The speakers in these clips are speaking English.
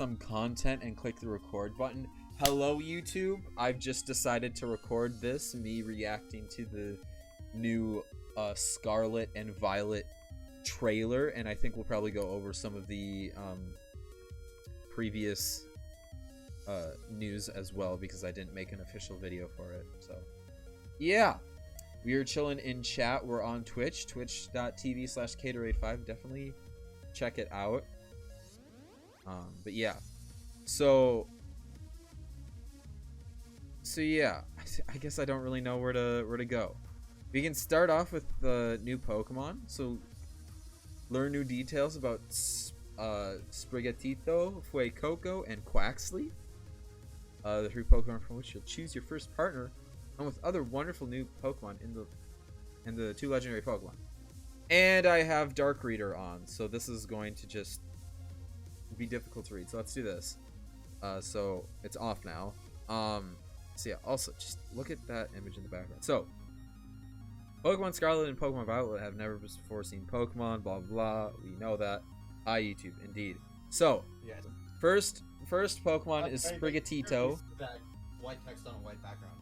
some content and click the record button. Hello YouTube, I've just decided to record this, me reacting to the new Scarlet and Violet trailer, and I think we'll probably go over some of the previous news as well, because I didn't make an official video for it. So yeah, we are chilling in chat. We're on Twitch, twitch.tv/Cade5. Definitely check it out. But yeah, so yeah, I guess I don't really know where to go. We can start off with the new Pokemon. So learn new details about Sprigatito, Fuecoco, and Quaxly. The 3 Pokemon from which you'll choose your first partner, and with other wonderful new Pokemon in the 2 legendary Pokemon. And I have Dark Reader on, so this is going to just be difficult to read. So let's do this. So it's off now. So yeah, also just look at that image in the background. So Pokemon Scarlet and Pokemon Violet have never before seen Pokemon, blah blah blah. We know that. YouTube, indeed. So Yeah. first Pokemon is Sprigatito. That white text on a white background.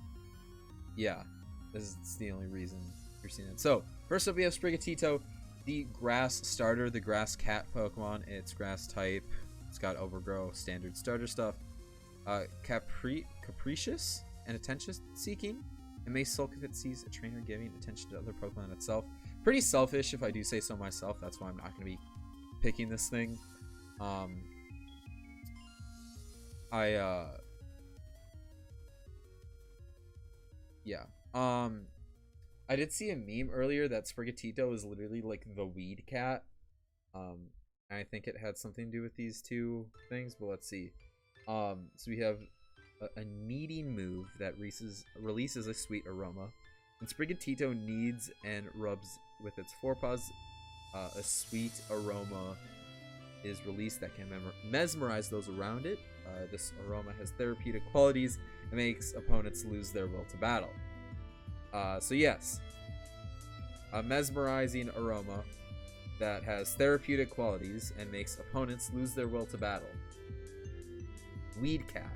Yeah, this is the only reason you're seeing it. So first up, we have Sprigatito, the grass starter, the grass cat Pokemon. It's grass type. It's got overgrow, standard starter stuff. Capricious and attention seeking. It may sulk if it sees a trainer giving attention to other Pokemon itself. Pretty selfish, if I do say so myself. That's why I'm not going to be picking this thing. I did see a meme earlier that Sprigatito is literally like the weed cat. I think it had something to do with these 2 things, but let's see. So we have a kneading move that releases a sweet aroma. When Sprigatito kneads and rubs with its forepaws, a sweet aroma is released that can mesmerize those around it. This aroma has therapeutic qualities and makes opponents lose their will to battle. So yes, a mesmerizing aroma that has therapeutic qualities and makes opponents lose their will to battle. Weed cat.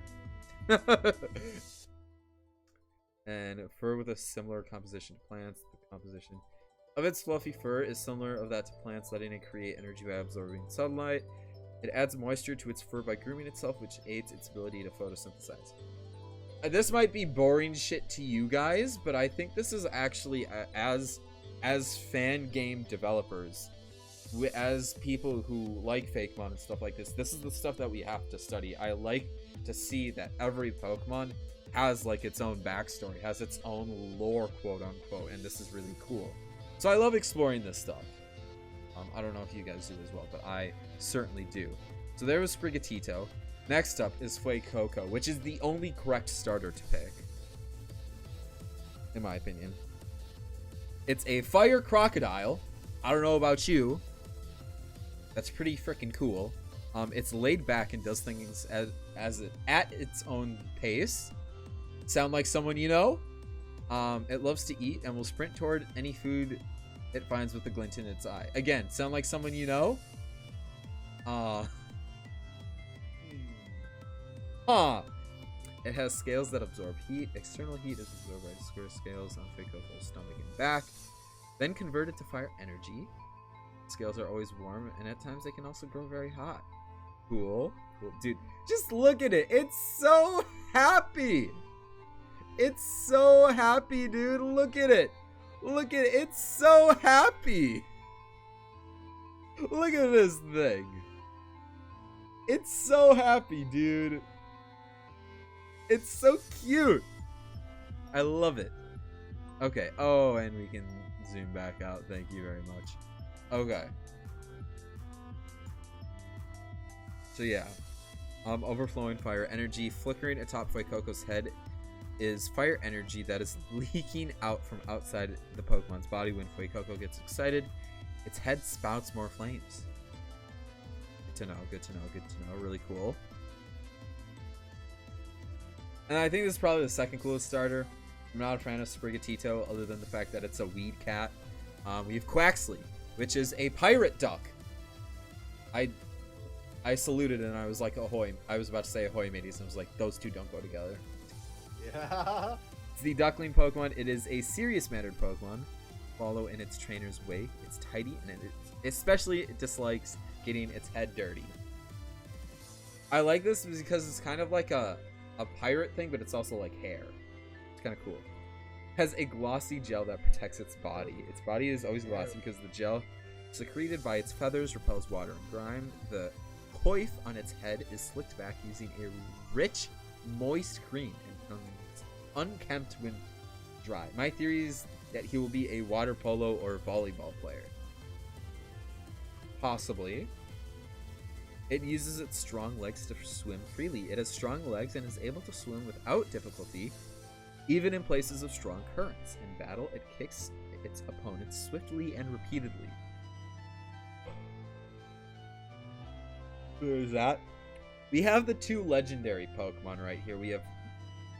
And fur with a similar composition to plants. The composition of its fluffy fur is similar of that to plants, letting it create energy by absorbing sunlight. It adds moisture to its fur by grooming itself, which aids its ability to photosynthesize. This might be boring shit to you guys, but I think this is actually, as fan game developers, as people who like Fakemon and stuff like this is the stuff that we have to study. I like to see that every Pokemon has like its own backstory, has its own lore, quote unquote, and this is really cool. So I love exploring this stuff. I don't know if you guys do as well, but I certainly do. So there was Sprigatito. Next up is Fuecoco, which is the only correct starter to pick, in my opinion. It's a fire crocodile. I don't know about you. That's pretty freaking cool. It's laid back and does things at its own pace. Sound like someone you know? It loves to eat and will sprint toward any food it finds with a glint in its eye. Again, sound like someone you know? It has scales that absorb heat. External heat is absorbed by square scales on Fuecoco's stomach and back, then converted to fire energy. Scales are always warm, and at times they can also grow very hot. Cool. Dude, just look at it. It's so happy. It's so happy, dude. Look at it. Look at it. It's so happy. Look at this thing. It's so happy, dude. It's so cute. I love it. Okay. Oh, and we can zoom back out. Thank you very much. Okay. So yeah. Overflowing fire energy. Flickering atop Fuecoco's head is fire energy that is leaking out from outside the Pokemon's body. When Fuecoco gets excited, its head spouts more flames. Good to know, good to know, good to know. Really cool. And I think this is probably the second coolest starter. I'm not a fan of Sprigatito, other than the fact that it's a weed cat. We have Quaxly, which is a pirate duck. I saluted and I was like, ahoy. I was about to say ahoy, mateys, and I was like, those two don't go together. Yeah. It's the duckling Pokemon. It is a serious-mannered Pokemon. Follow in its trainer's wake. It's tidy, and it dislikes getting its head dirty. I like this because it's kind of like a pirate thing, but it's also like hair. It's kind of cool. Has a glossy gel that protects its body. Its body is always glossy because the gel secreted by its feathers repels water and grime. The coif on its head is slicked back using a rich, moist cream and becomes unkempt when dry. My theory is that he will be a water polo or volleyball player. Possibly. It uses its strong legs to swim freely. It has strong legs and is able to swim without difficulty, even in places of strong currents. In battle, it kicks its opponents swiftly and repeatedly. There's that. We have the two legendary Pokemon right here. We have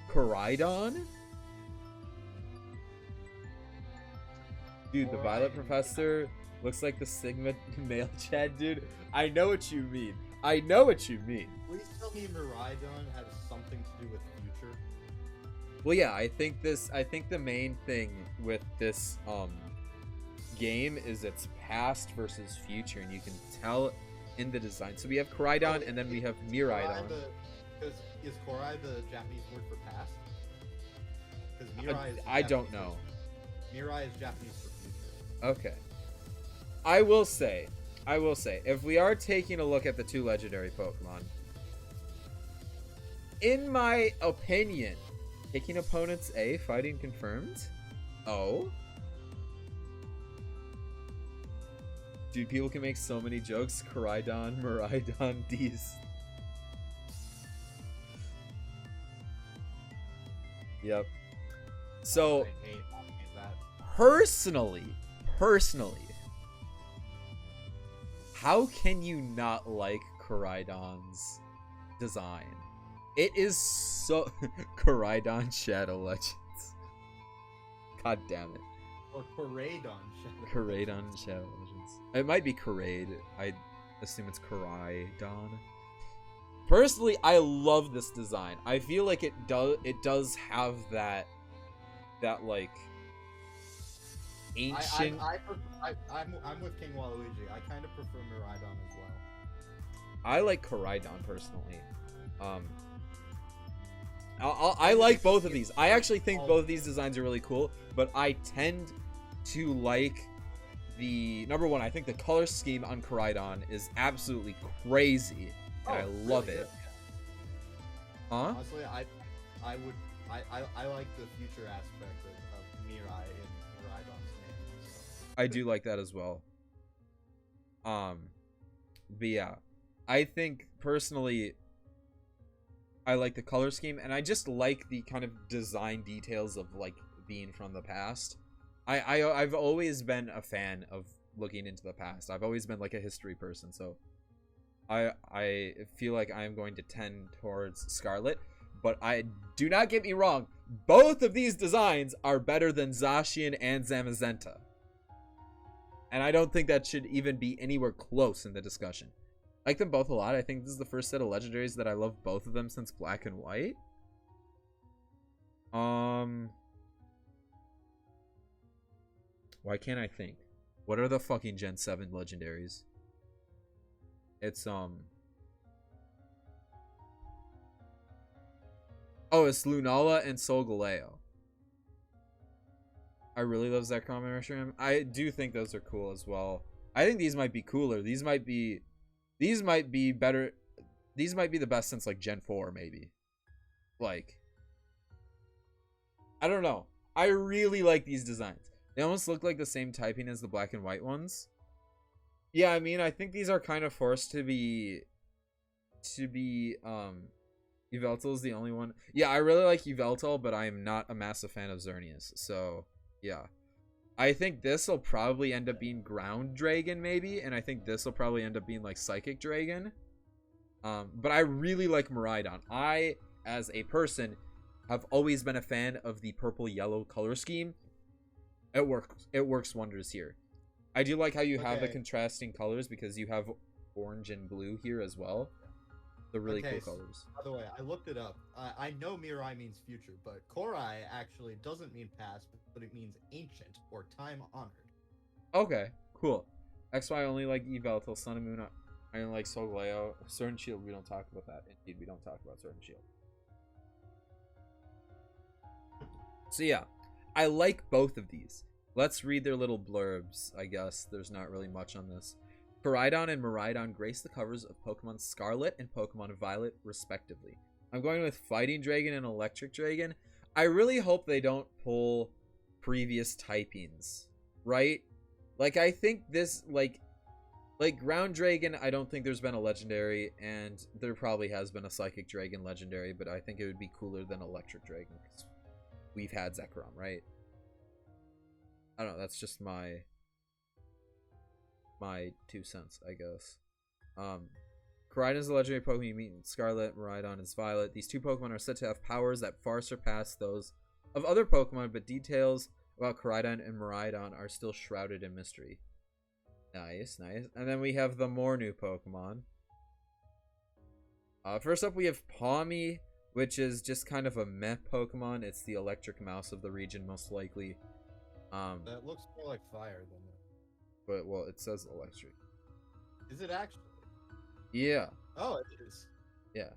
Koraidon. Dude, the Violet Professor looks like the Sigma male Chad, dude. I know what you mean. I know what you mean. Please tell me Miraidon has something to do with future. Well, yeah, I think the main thing with this game is its past versus future, and you can tell in the design. So we have Koraidon, and then we have Miraidon. Is Korai the Japanese word for past? Because Mirai is I don't know. Mirai is Japanese for future. Okay. I will say, if we are taking a look at the two legendary Pokemon, in my opinion, taking opponents A, fighting confirmed. Oh. Dude, people can make so many jokes. Koraidon, Miraidon, D's. Yep. So, I hate that. personally, how can you not like Koraidon's design? It is so... Koraidon Shadow Legends. God damn it. Or Koraidon Shadow. Koraidon Shadow Legends. It might be Koraid. I assume it's Koraidon. Personally, I love this design. I feel like it does have that like ancient. I'm with King Waluigi. I kind of prefer Miraidon as well. I like Koraidon personally. I like both of these. I actually think both of these designs are really cool, but I tend to like the number one. I think the color scheme on Koraidon is absolutely crazy, and I love really it. Huh? Honestly, I like the future aspect of Mirai in Miraidon's name. So. I do like that as well. But yeah, I think personally, I like the color scheme, and I just like the kind of design details of like being from the past. I've always been a fan of looking into the past. I've always been like a history person, so I feel like I'm going to tend towards Scarlet. But I do not get me wrong, both of these designs are better than Zacian and Zamazenta. And I don't think that should even be anywhere close in the discussion. I like them both a lot. I think this is the first set of legendaries that I love both of them since Black and White. Why can't I think? What are the fucking Gen 7 legendaries? It's oh, it's Lunala and Solgaleo. I really love Zekrom and Reshiram. I do think those are cool as well. I think these might be cooler. These might be better. These might be the best since like Gen 4 maybe. Like, I don't know. I really like these designs. They almost look like the same typing as the Black and White ones. Yeah, I mean, I think these are kind of forced to be Yveltal is the only one. Yeah, I really like Yveltal, but I am not a massive fan of Xerneas. So, yeah. I think this will probably end up being Ground Dragon, maybe. And I think this will probably end up being, like, Psychic Dragon. But I really like Miraidon. I, as a person, have always been a fan of the purple-yellow color scheme. It works wonders here. I do like how you have the contrasting colors because you have orange and blue here as well. They're really Okay, cool colors. By the way, I looked it up. I know Mirai means future, but Korai actually doesn't mean past, but it means ancient or time honored. Okay, cool. XY only like eval till Sun and Moon. I don't like Solgaleo. Sword and Shield, we don't talk about that. Indeed, we don't talk about Sword and Shield. So yeah, I like both of these. Let's read their little blurbs, I guess. There's not really much on this. Koraidon and Miraidon grace the covers of Pokemon Scarlet and Pokemon Violet, respectively. I'm going with Fighting Dragon and Electric Dragon. I really hope they don't pull previous typings, right? Like, I think this, like Ground Dragon, I don't think there's been a Legendary, and there probably has been a Psychic Dragon Legendary, but I think it would be cooler than Electric Dragon, because we've had Zekrom, right? I don't know, that's just my 2 cents, I guess. Koraidon is a legendary Pokemon you meet in Scarlet, Miraidon is Violet. These two Pokemon are said to have powers that far surpass those of other Pokemon, but details about Koraidon and Miraidon are still shrouded in mystery. Nice, nice. And then we have the more new Pokemon. First up, we have Pawmi, which is just kind of a meh Pokemon. It's the electric mouse of the region, most likely. That looks more like fire than it. But, well, it says electric. Is it actually? Yeah. Oh, it is. Yeah.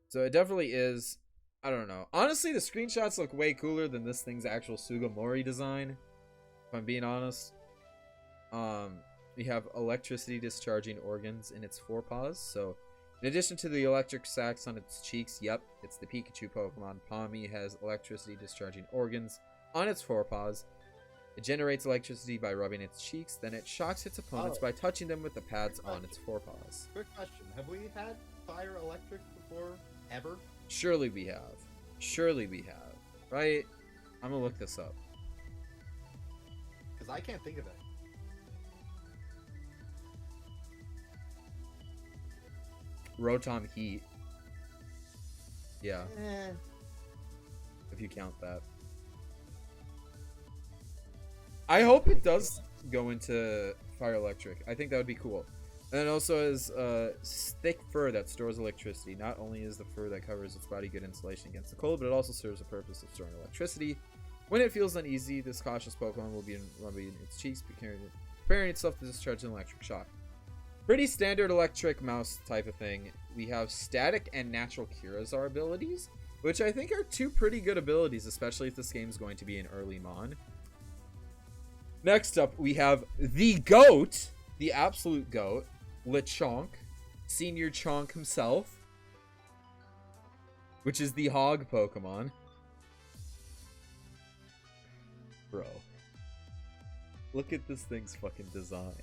So it definitely is. I don't know. Honestly, the screenshots look way cooler than this thing's actual Sugimori design, if I'm being honest. We have electricity discharging organs in its forepaws. So, in addition to the electric sacs on its cheeks, yep, it's the Pikachu Pokemon. Pawmi has electricity discharging organs on its forepaws. It generates electricity by rubbing its cheeks, then it shocks its opponents by touching them with the pads on its forepaws. Quick question. Have we had fire electric before, ever? Surely we have. Surely we have. Right? I'm gonna look this up. Because I can't think of it. Rotom Heat. Yeah, Eh. if you count that. I hope it does go into Fire Electric. I think that would be cool. And it also has thick fur that stores electricity. Not only is the fur that covers its body good insulation against the cold, but it also serves the purpose of storing electricity. When it feels uneasy, this cautious Pokemon will be rubbing its cheeks, preparing itself to discharge an electric shock. Pretty standard electric mouse type of thing. We have Static and Natural Curazar abilities, which I think are two pretty good abilities, especially if this game is going to be an early Mon. Next up, we have the GOAT, the absolute GOAT, Lechonk, Senior Chonk himself, which is the Hog Pokemon. Bro, look at this thing's fucking design.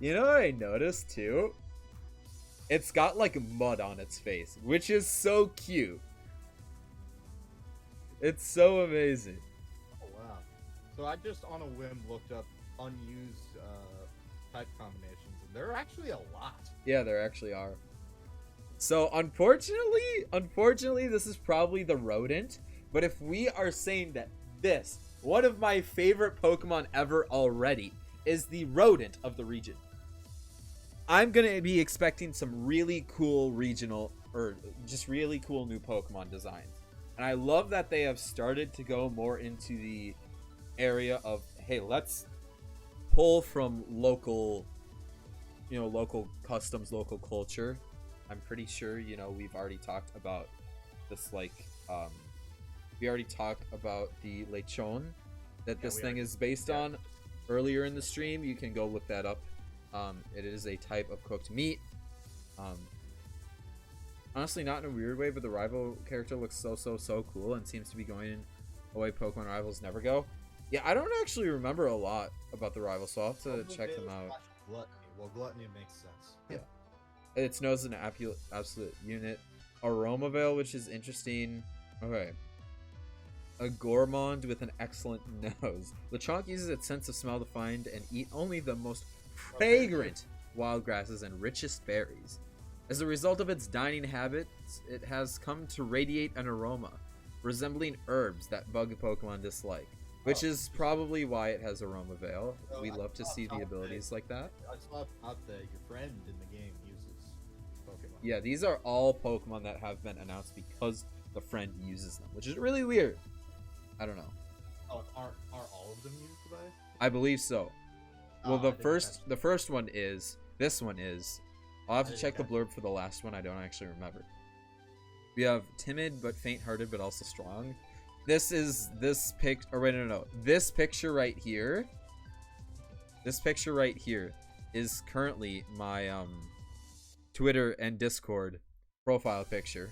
You know what I noticed too? It's got like mud on its face, which is so cute. It's so amazing. Oh, wow. So I just, on a whim, looked up unused type combinations, and there are actually a lot. Yeah, there actually are. So unfortunately, this is probably the Rodent. But if we are saying that this, one of my favorite Pokemon ever already, is the Rodent of the region, I'm gonna be expecting some really cool regional, or just really cool new Pokemon designs. And I love that they have started to go more into the area of, hey, let's pull from local, local customs, local culture. I'm pretty sure, we've already talked about this, we already talked about the Lechonk that this thing is based on earlier in the stream. You can go look that up. It is a type of cooked meat. Honestly, not in a weird way, but the rival character looks so cool and seems to be going a way Pokemon rivals never go. Yeah, I don't actually remember a lot about the rivals, so I'll have to check them out. Gluttony. Well, Gluttony makes sense. Yeah. Its nose is an absolute unit. Aromavale, which is interesting. Okay. A gourmand with an excellent nose. Lechonk uses its sense of smell to find and eat only the most fragrant wild grasses and richest berries. As a result of its dining habits, it has come to radiate an aroma resembling herbs that bug Pokemon dislike. which Oh, is probably why it has Aroma Veil. So We I love to saw see the top abilities like that. I saw up that your friend in the game uses Pokemon. Yeah, these are all Pokemon that have been announced because the friend uses them, which is really weird. I don't know. Oh, are all of them used by? I believe so. Well, Oh, I didn't catch the first one is, this one is. I'll have to didn't check the catch blurb for the last one. I don't actually remember. We have timid but faint-hearted but also strong. This is this pic. Or wait, no. This picture right here. This picture right here is currently my Twitter and Discord profile picture.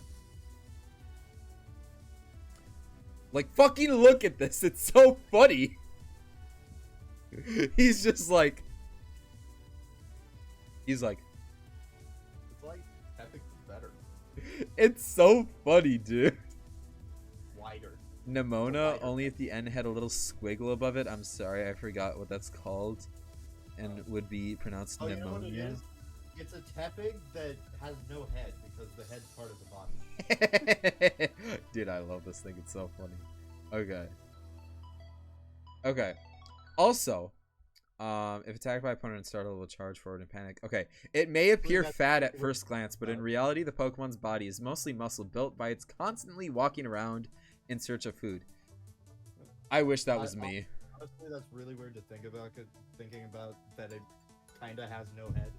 Like, fucking look at this. It's so funny. He's just like. He's like. It's like Epic better, It's so funny, dude. wider. Nemona, only at the end had a little squiggle above it. I'm sorry, I forgot what that's called. And would be pronounced Oh, you know what it pneumonia. is? It's a Tepig that has no head because the head's part of the body. Dude, I love this thing. It's so funny. Okay. Okay. Also, if attacked by opponent and startled, will charge forward and panic. Okay. It may appear fat at first glance, but in reality, the Pokemon's body is mostly muscle built by its constantly walking around in search of food. I wish that was me. Honestly, that's really weird to think about. Thinking about that it kind of has no head.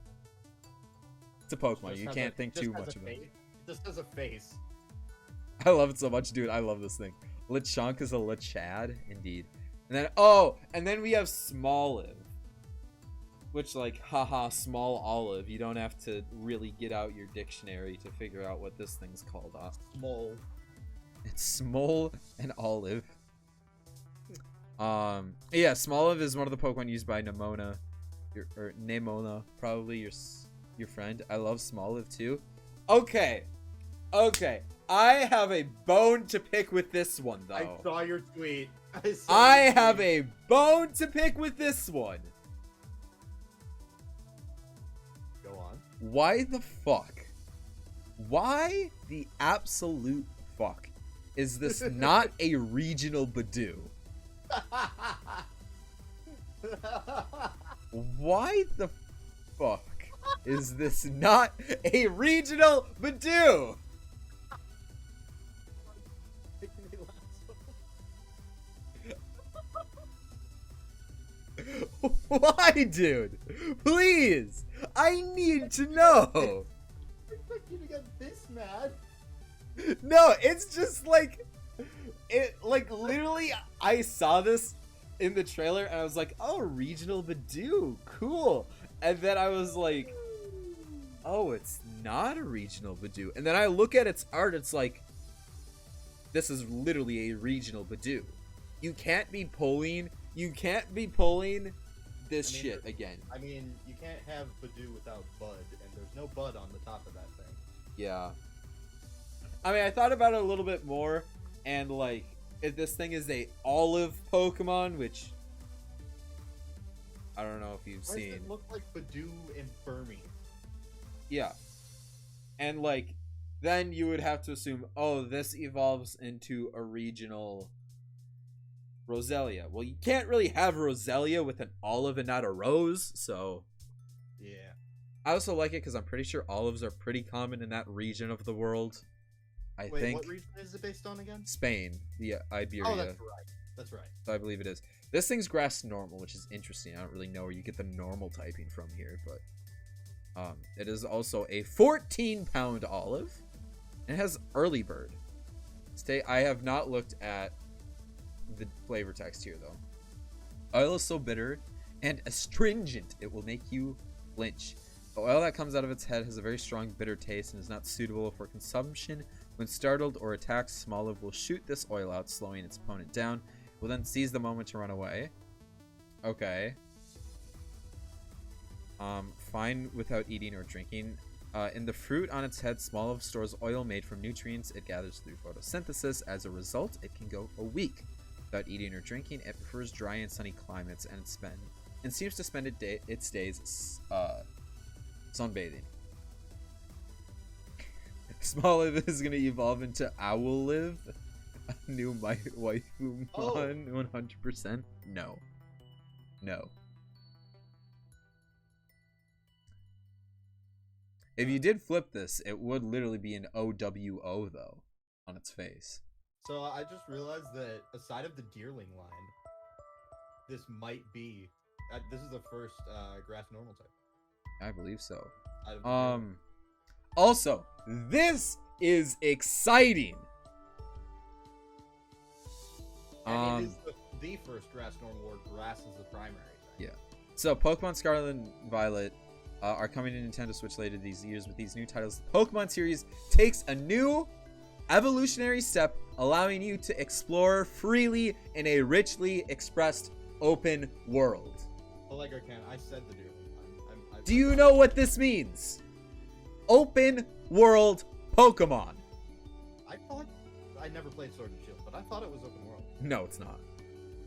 It's a Pokemon. Just You has can't a- think just too has much a about it. face. It just has a face. I love it so much, dude. I love this thing. Lechonk is a Lechad, indeed. And then we have Smoliv. Which, like, haha, small olive. You don't have to really get out your dictionary to figure out what this thing's called. Small. It's small and olive. Yeah, Smoliv is one of the Pokemon used by Nemona. Or Nemona, probably your friend. I love Smoliv too. Okay. I have a bone to pick with this one, though. I saw your tweet. I have a bone to pick with this one. Go on. Why the fuck? Why the absolute fuck is this not a regional Badoo? Why the fuck is this not a regional Badoo? Why, dude? Please! I need to know! I expect you to get this mad. No, it's just like... literally, I saw this in the trailer and I was like, oh, regional Badoo, cool. And then I was like, oh, it's not a regional Badoo. And then I look at its art, it's like, this is literally a regional Badoo. You can't be pulling this shit again. I mean, you can't have Badoo without Bud, and there's no Bud on the top of that thing. Yeah. I mean, I thought about it a little bit more, and like, if this thing is a olive Pokemon, which I don't know if you've Why does seen. it look like Badoo and Burmy? Yeah. And like, then you would have to assume, oh, this evolves into a regional Roselia. Well, you can't really have Roselia with an olive and not a rose, so. Yeah. I also like it because I'm pretty sure olives are pretty common in that region of the world. I Wait, think what region is it based on again? Spain, the Iberia. Oh, that's right. That's right. So I believe it is. This thing's grass normal, which is interesting. I don't really know where you get the normal typing from here, but it is also a 14-pound olive. It has early bird. I have not looked at the flavor text here though. Oil is so bitter and astringent it will make you flinch. The oil that comes out of its head has a very strong bitter taste and is not suitable for consumption. When startled or attacked, Smoliv will shoot this oil out, slowing its opponent down. It will then seize the moment to run away. Okay. Fine without eating or drinking. In the fruit on its head, Smoliv stores oil made from nutrients it gathers through photosynthesis. As a result, it can go a week without eating or drinking. It prefers dry and sunny climates and seems to spend its days sunbathing. Smoliv is going to evolve into Owlive. New waifu Oh. mon 100%? No. No. If you did flip this, it would literally be an OWO though on its face. So I just realized that aside of the Deerling line, this might be this is the first grass normal type. I believe so. Out of the Deerling. Also, this is exciting. And it is the first grass normal where grass is the primary thing. Yeah. So Pokemon Scarlet and Violet are coming to Nintendo Switch later these years with these new titles. The Pokemon series takes a new evolutionary step, allowing you to explore freely in a richly expressed open world. Allegra can. I said the Deerling line. Do you know what this means? Open world Pokemon. I thought I never played Sword and Shield, but I thought it was open world. No, it's not.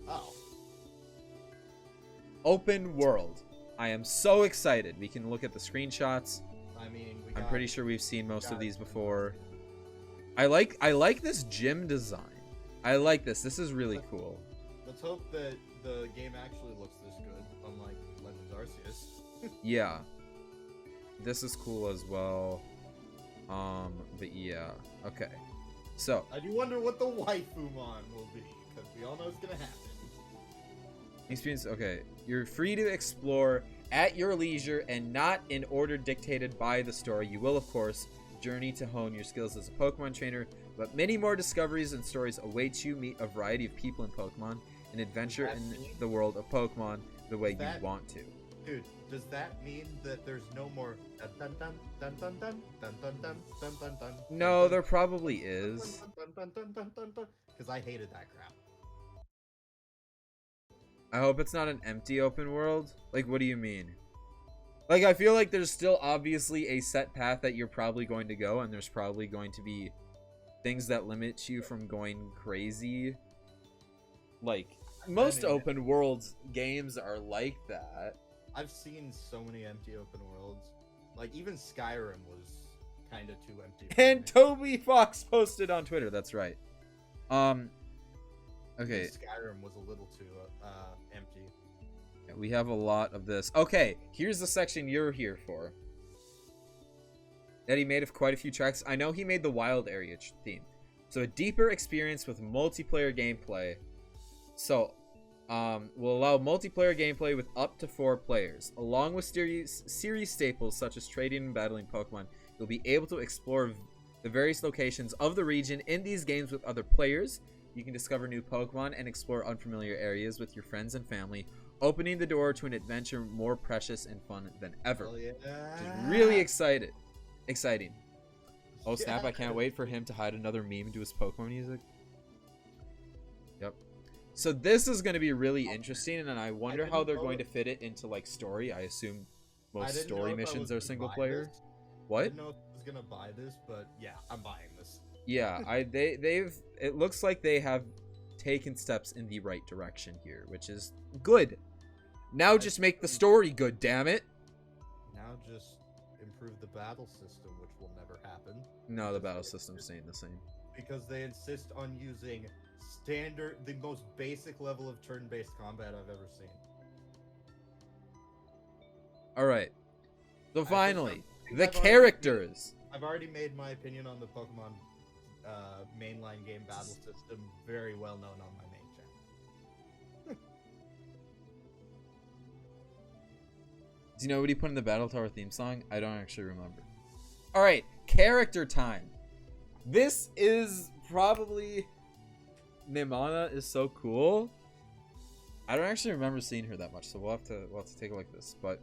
Oh. Open world. I am so excited. We can look at the screenshots. I mean, I'm pretty sure we've seen most of these before. I like this gym design. I like this. This is really cool. Let's hope that the game actually looks this good, unlike Legends Arceus. Yeah. This is cool as well. But yeah. Okay. So. I do wonder what the Waifumon will be, because we all know it's gonna happen. Experience. Okay. You're free to explore at your leisure and not in order dictated by the story. You will, of course, journey to hone your skills as a Pokemon trainer, but many more discoveries and stories await you. Meet a variety of people in Pokemon and adventure in the world of Pokemon the way you want to. Dude, does that mean that there's no more dun dun dun dun dun dun dun dun dun dun dun dun? No, there probably is. Because I hated that crap. I hope it's not an empty open world. Like, what do you mean? Like, I feel like there's still obviously a set path that you're probably going to go, and there's probably going to be things that limit you from going crazy. Like, most open world games are like that. I've seen so many empty open worlds. Like, even Skyrim was kind of too empty. And Toby Fox posted on Twitter. That's right. Okay. Skyrim was a little too empty. Yeah, we have a lot of this. Okay, here's the section you're here for. That he made of quite a few tracks. I know he made the wild area theme. So a deeper experience with multiplayer gameplay. So, will allow multiplayer gameplay with up to 4 players. Along with series staples such as trading and battling Pokemon, you'll be able to explore the various locations of the region in these games with other players. You can discover new Pokemon and explore unfamiliar areas with your friends and family, opening the door to an adventure more precious and fun than ever. Oh, yeah. Which is really exciting. Oh snap, I can't wait for him to hide another meme to his Pokemon music. Yep. So this is going to be really interesting, and I wonder how they're going to fit it into like story. I assume most story missions are single player. What? I didn't know if I was gonna buy this, but yeah, I'm buying this. Yeah, it looks like they have taken steps in the right direction here, which is good. Now just make the story good, damn it. Now just improve the battle system, which will never happen. No, the battle system's staying the same. Because they insist on using the most basic level of turn-based combat I've ever seen. Alright. So finally, the characters. I've already made my opinion on the Pokemon mainline game battle system very well known on my main channel. Do you know what he put in the Battle Tower theme song? I don't actually remember. Alright, character time. This is probably... Nemana is so cool. I don't actually remember seeing her that much, so we'll have to take a look at this. But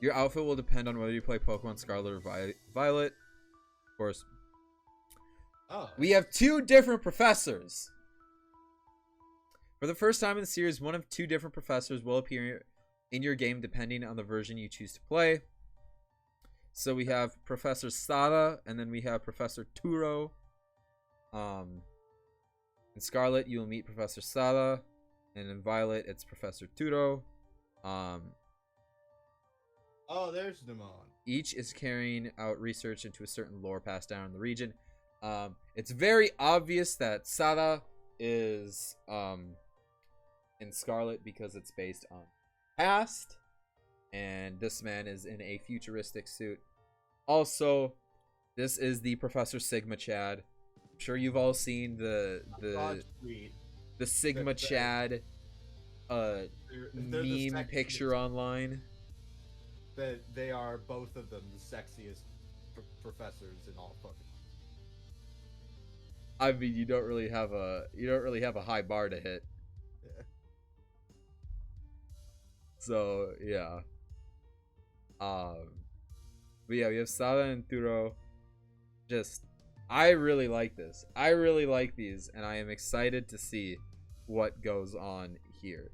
your outfit will depend on whether you play Pokemon Scarlet or Violet. Of course. Oh. We have 2 different professors. For the first time in the series, one of 2 different professors will appear in your game depending on the version you choose to play. So we have Professor Sada, and then we have Professor Turo. In Scarlet, you will meet Professor Sada, and in Violet, it's Professor Turo. Oh, there's Nemon. Each is carrying out research into a certain lore passed down in the region. It's very obvious that Sada is in Scarlet because it's based on past, and this man is in a futuristic suit. Also, this is the Professor Sigma Chad. I'm sure you've all seen the Sigma Chad they're the meme picture online. That they are both of them the sexiest professors in all Pokemon. I mean, you don't really have a high bar to hit. Yeah. So yeah. But yeah, we have Sada and Turo. Just, I really like this. I really like these, and I am excited to see what goes on here.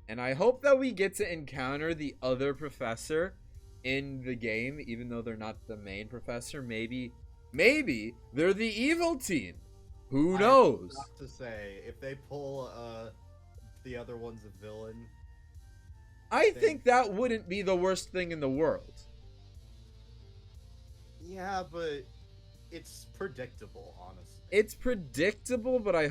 And I hope that we get to encounter the other professor in the game, even though they're not the main professor. Maybe they're the evil team. Who knows? I have to say, if they pull the other one's a villain, I think that wouldn't be the worst thing in the world. Yeah, but it's predictable, honestly. It's predictable, but I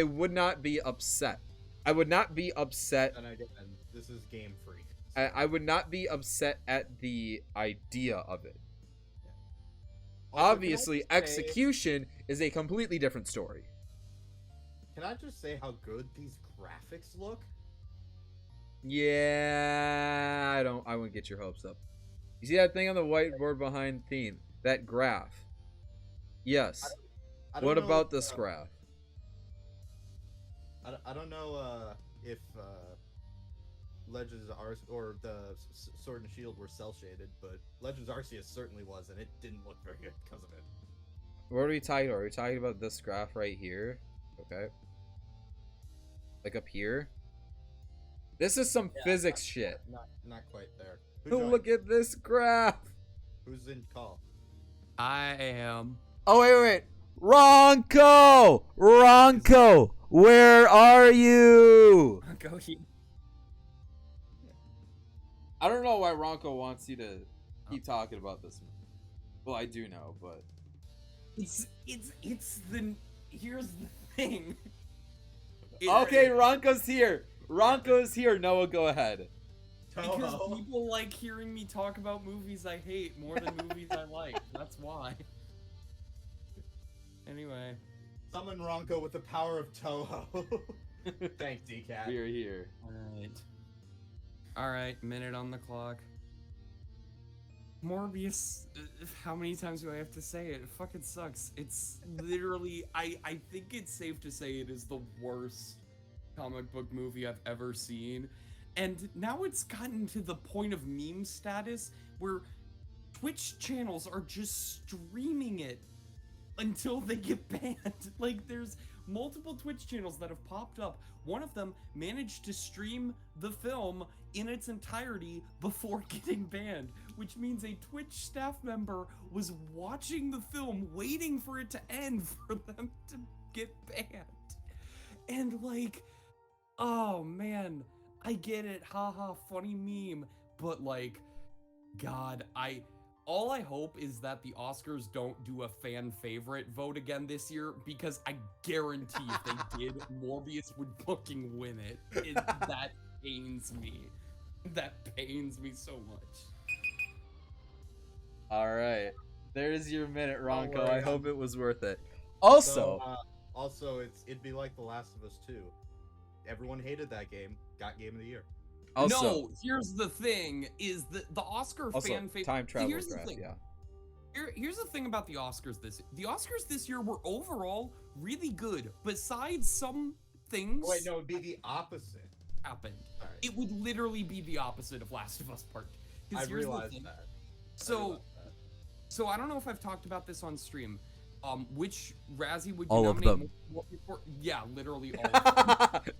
would not be upset. I would not be upset. And again, this is Game Freak. I would not be upset at the idea of it. Yeah. Also, Obviously, execution is a completely different story. Can I just say how good these graphics look? Yeah, I wouldn't get your hopes up. You see that thing on the whiteboard behind theme? That graph. Yes. I don't What know about if, this graph? I don't know if Legends Arceus or the Sword and Shield were cell shaded, but Legends Arceus certainly was, and it didn't look very good because of it. What are we talking about? Are we talking about this graph right here? Okay. Like up here? This is some physics shit. Not quite there. Look at this graph. Who's in call? I am. Oh, wait. Ronco! Where are you? Go here. I don't know why Ronco wants you to keep talking about this. Well, I do know, but It's the here's the thing. okay, Ronco's here. Noah, go ahead. Because people like hearing me talk about movies I hate more than movies I like. That's why. Anyway. Summon Ronco with the power of Toho. Thanks, DCat. We're here. Alright, minute on the clock. Morbius, how many times do I have to say it? It fucking sucks. It's literally, I think it's safe to say it is the worst comic book movie I've ever seen. And now it's gotten to the point of meme status where Twitch channels are just streaming it until they get banned. Like, there's multiple Twitch channels that have popped up. One of them managed to stream the film in its entirety before getting banned, which means a Twitch staff member was watching the film, waiting for it to end for them to get banned. And like, oh man, I get it, haha, funny meme, but like, God, all I hope is that the Oscars don't do a fan favorite vote again this year, because I guarantee if they did, Morbius would fucking win it. That pains me. That pains me so much. Alright. There's your minute, Ronco. worry, I hope it was worth it. Also, it'd be like The Last of Us 2. Everyone hated that game. Got Game of the Year. No, here's the thing: is the Oscar fan favorite. Time travel here's graph, the thing. yeah. Here's the thing about the Oscars this year were overall really good. Besides some things. Wait, no, it'd be the opposite. Happened. Right. It would literally be the opposite of Last of Us Part 2. I realized that. So I don't know if I've talked about this on stream. Which Razzie would you All of nominate them. for? Yeah, literally all of them.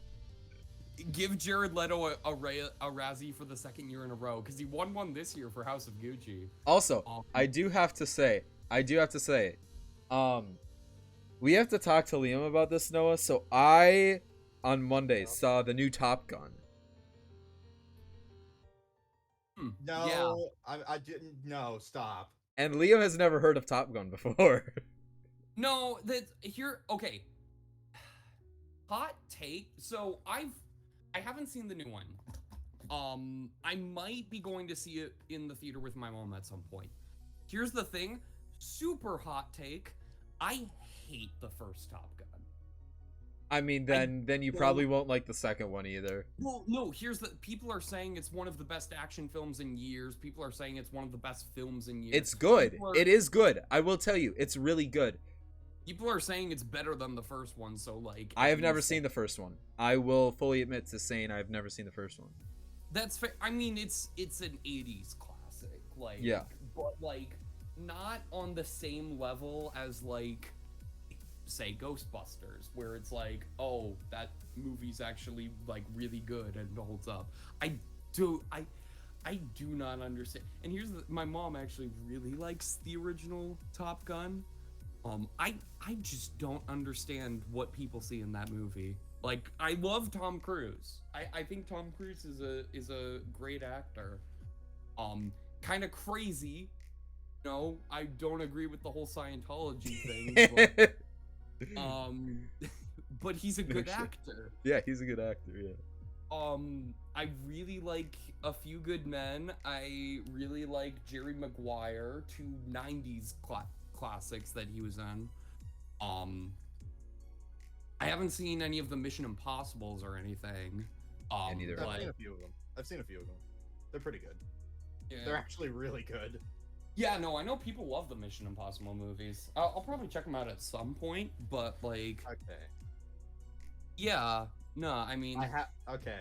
Give Jared Leto a Razzie for the second year in a row, because he won one this year for House of Gucci. Also, I do have to say, we have to talk to Liam about this, Noah. So I, on Monday, saw the new Top Gun. No, Yeah. I didn't. No, stop. And Leo has never heard of Top Gun before. No, that here. Okay. Hot take. So I haven't seen the new one. I might be going to see it in the theater with my mom at some point. Here's the thing. Super hot take. I hate the first Top Gun. I mean, then you probably won't like the second one either. Well, no, here's the people are saying it's one of the best action films in years. People are saying it's one of the best films in years. It's good. People are- It is good. I will tell you, it's really good. People are saying it's better than the first one, so like I have at never least- seen the first one. I will fully admit to saying I've never seen the first one. That's fair. I mean, it's an 80s classic, like Yeah. but like not on the same level as like say Ghostbusters, where it's like, oh, that movie's actually like really good and holds up. I do not understand. And here's my mom actually really likes the original Top Gun. I just don't understand what people see in that movie. Like, I love Tom Cruise. I think Tom Cruise is a great actor. Kind of crazy. No, I don't agree with the whole Scientology thing. But he's a good actor. Yeah, he's a good actor, yeah. I really like A Few Good Men. I really like Jerry Maguire, two 90s classics that he was in. I haven't seen any of the Mission Impossibles or anything. neither have I've I. seen a few of them. They're pretty good. Yeah. They're actually really good. Yeah, no, I know people love the Mission Impossible movies. I'll probably check them out at some point, but like, Okay. yeah, no, I mean, Okay.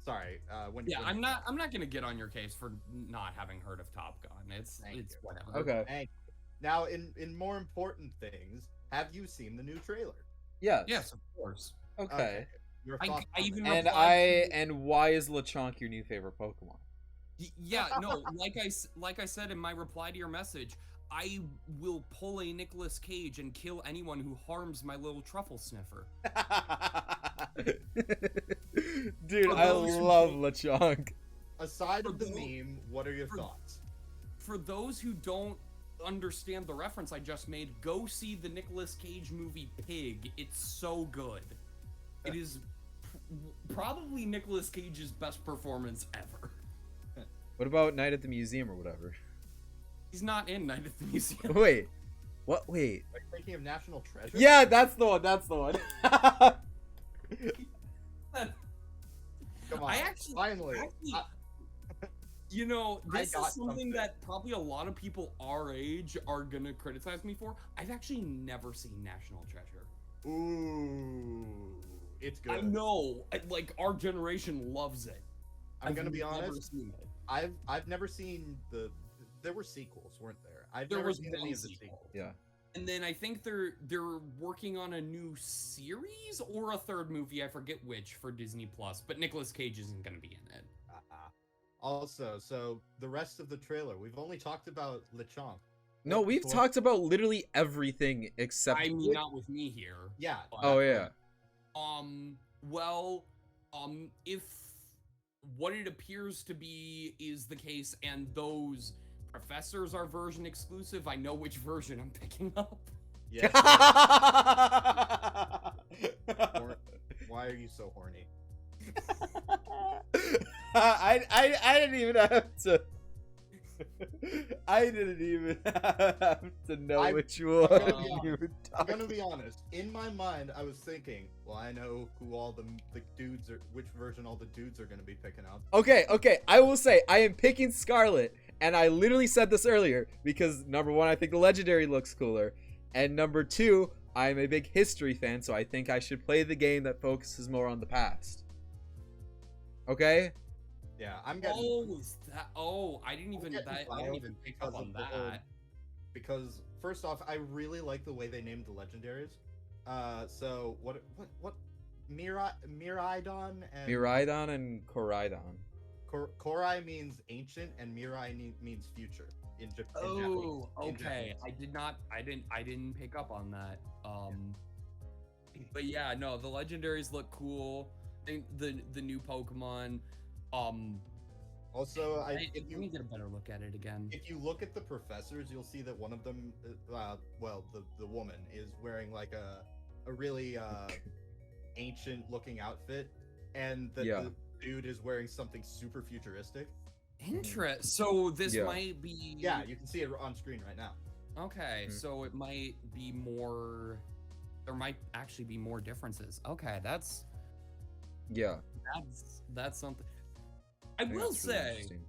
Sorry. yeah, I'm not gonna get on your case for not having heard of Top Gun. It's Thank you. whatever. Okay. Thank you. Now, in more important things, have you seen the new trailer? Yes. Yes, of course. Okay. Your I thoughts on even it? And replied to- and why is Lechonk your new favorite Pokemon? Yeah, no, like I said in my reply to your message, I will pull a Nicolas Cage and kill anyone who harms my little truffle sniffer. Dude, For I those who love don't- Lechonk. Aside For of the those- meme, what are your for- thoughts? For those who don't understand the reference I just made, go see the Nicolas Cage movie Pig. It's so good. It is probably Nicolas Cage's best performance ever. What about Night at the Museum or whatever? He's not in Night at the Museum. Wait. What? Wait. Are you thinking of National Treasure? Yeah, that's the one. That's the one. Come on. I actually- Finally. You know, I this got is something something. that probably a lot of people our age are gonna criticize me for. I've actually never seen National Treasure. Ooh. It's good. I know, like, our generation loves it. I'm gonna I've be never honest. seen it. I've never seen there were sequels, weren't there? I've There never was seen one any of the sequel. sequels. Yeah. And then I think they're working on a new series or a third movie, I forget which, for Disney Plus, but Nicolas Cage isn't gonna be in it. Also, so the rest of the trailer, we've only talked about Lechonk. No, we've Well, talked about literally everything except. I mean, not with me here. Yeah. but- Oh yeah. Well, if what it appears to be is the case and those professors are version exclusive, I know which version I'm picking up. Yeah. Why are you so horny? I didn't even have to. I didn't even have to know which one gonna be you were I'm talking. gonna be honest. In my mind, I was thinking, well, I know who all the dudes are, which version all the dudes are gonna be picking up. Okay, I will say I am picking Scarlet, and I literally said this earlier because number one, I think the legendary looks cooler, and number two, I'm a big history fan, so I think I should play the game that focuses more on the past. Okay? Yeah, I'm getting I didn't even getting I didn't wild even pick up because on of the whole- that. because first off, I really like the way they named the legendaries. So what Miraidon and Miraidon and Koraidon. Korai means ancient and Mirai means future in Japanese. Oh, in okay. Japanese. I didn't pick up on that. But yeah, no, the legendaries look cool. The new Pokemon. Also, Let if me you get a better look at it again. if you look at the professors, you'll see that one of them, well, the woman is wearing like a really ancient looking outfit, and that Yeah. the dude is wearing something super futuristic. So this Yeah. might be. Yeah, you can see it on screen right now. Okay, Mhm. so it might be more. There might actually be more differences. Okay, that's Yeah. something. I think will that's really say, interesting.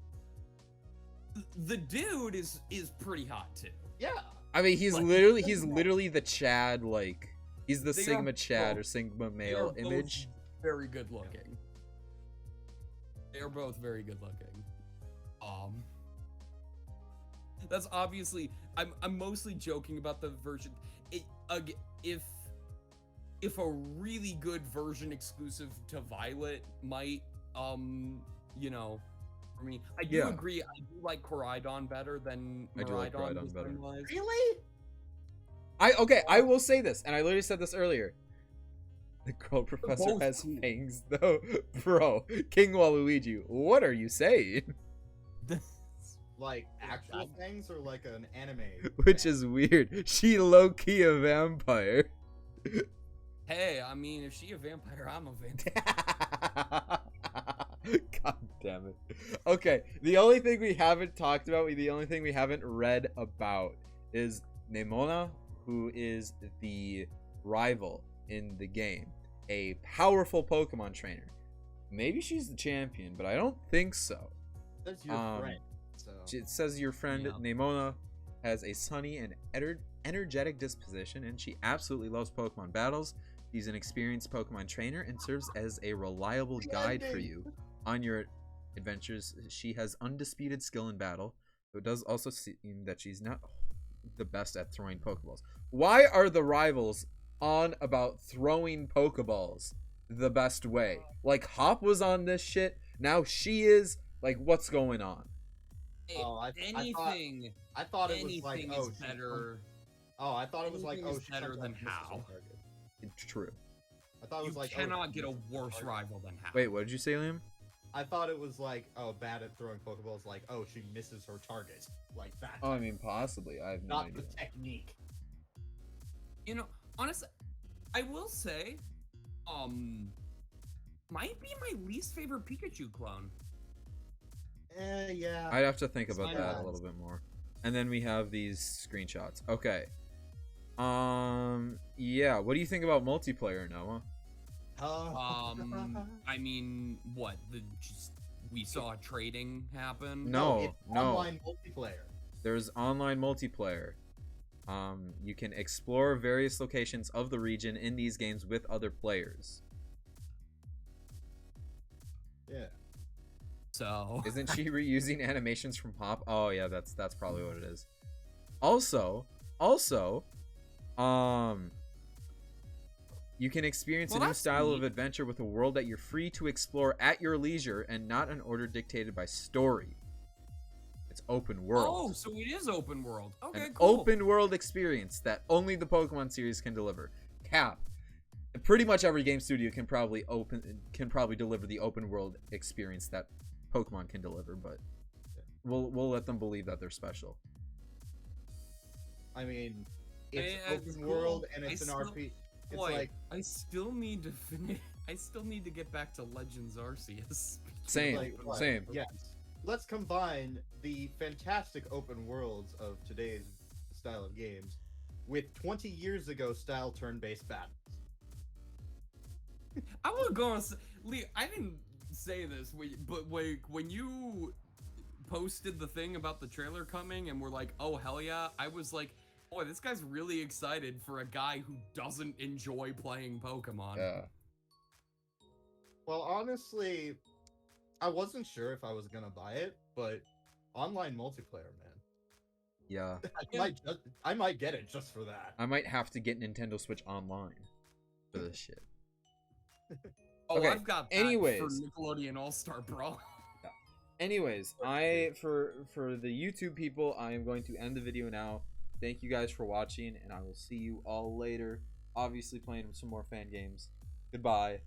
the dude is pretty hot too. Yeah, I mean, he's Like, literally the Chad, like he's the They are Sigma Chad or both- Sigma They are male both image. very good looking. They are both very good looking. That's obviously I'm mostly joking about the version. If a really good version exclusive to Violet might you know, I mean, I do Yeah. agree. I do like Koraidon better than I do like Koraidon this better. time was. really? I will say this, and I literally said this earlier. The girl professor both has cool. fangs, though. Bro, King Waluigi, what are you saying? Like actual fangs or like an anime? Which fang? is weird. She low-key a vampire. Hey, I mean, if she a vampire, I'm a vampire. God damn it. Okay, the only thing we haven't talked about, the only thing we haven't read about is Nemona, who is the rival in the game. A powerful Pokemon trainer. Maybe she's the champion, but I don't think so. That's your friend. So It says your friend Yeah. Nemona has a sunny and energetic disposition, and she absolutely loves Pokemon battles. She's an experienced Pokemon trainer and serves as a reliable guide for you on your adventures. She has undisputed skill in battle, but it does also seem that she's not the best at throwing Pokeballs. Why are the rivals on about throwing Pokeballs the best way? Like, Hop was on this shit, now she is. Like, what's going on? Oh, Anything, I thought it was like, anything oh, is she better. Oh, I thought it was like, Anything oh, is she better sometimes than misses her how. target. It's true. I thought it You was like, cannot oh, get a misses her worse target. rival than how. Wait, what did you say, Liam? I thought it was like, oh, bad at throwing Pokeballs, like, oh, she misses her target, like that. Oh, I mean, possibly. I have no Not idea. the technique. You know, honestly, I will say, might be my least favorite Pikachu clone. Yeah. I'd have to think about that a Silence. little bit more. And then we have these screenshots. Okay. Yeah. What do you think about multiplayer, Noah? I mean, what? We saw trading happen. No, it's no. online multiplayer. There's online multiplayer. You can explore various locations of the region in these games with other players. Yeah. So Isn't she reusing animations from Pop? Oh yeah, that's probably what it is. Also, you can experience Well, a new that's style of neat. adventure with a world that you're free to explore at your leisure and not an order dictated by story. It's open world. Oh, so it is open world. Okay, An cool. open world experience that only the Pokemon series can deliver. Cap. Pretty much every game studio can probably deliver the open world experience that Pokemon can deliver, but we'll let them believe that they're special. I mean, it's It's open cool. world and it's I an still- RP. It's Boy, like I still need to finish. I still need to get back to Legends Arceus. Same, like, what? same. Yes. Let's combine the fantastic open worlds of today's style of games with 20 years ago style turn-based battles. I will go and say, Lee, I didn't say this, but when you posted the thing about the trailer coming and we're like, oh hell yeah, I was like, boy, this guy's really excited for a guy who doesn't enjoy playing Pokemon. Yeah. Well, honestly, I wasn't sure if I was gonna buy it, but online multiplayer, man. Yeah. I might get it just for that. I might have to get Nintendo Switch Online for this shit. Oh, Okay, I've got that anyways. for Nickelodeon All-Star Brawl. Anyways, for the YouTube people, I am going to end the video now. Thank you guys for watching, and I will see you all later. Obviously playing some more fan games. Goodbye.